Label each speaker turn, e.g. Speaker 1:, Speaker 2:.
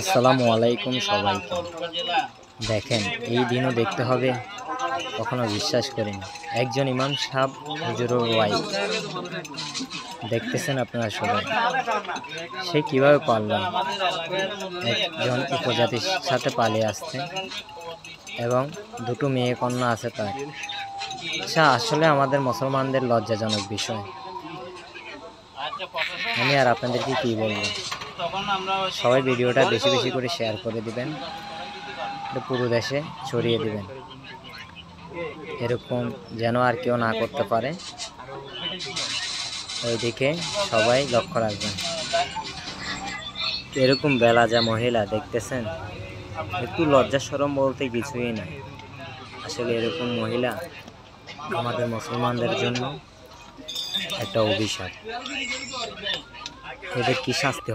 Speaker 1: আসসালামু আলাইকুম সবাইকে। দেখেন, এই দিনও দেখতে হবে, কখনো বিশ্বাস করিনি। একজন ইমাম সাহেব হুজুরের ওয়াইফ, দেখতেছেন আপনারা সবাই, সে কিভাবে পারল একজন উপজাতির সাথে পালিয়ে আসতে, এবং দুটো মেয়ে কন্যা আছে তার। আচ্ছা, আসলে আমাদের মুসলমানদের লজ্জাজনক বিষয়। আমি আর আপনাদেরকে কি বলবো, সবাই ভিডিওটা বেশি বেশি করে শেয়ার করে দিবেন, পুরো দেশে ছড়িয়ে দিবেন, এরকম যেন আর কেউ না করতে পারে। ওইদিকে সবাই লক্ষ্য রাখবেন। এরকম বেলা যা মহিলা দেখতেছেন, একটু লজ্জা শরম বলতে কিছুই নাই। আসলে এরকম মহিলা আমাদের মুসলমানদের জন্য একটা অভিশাপ। এদের কি শাস্তি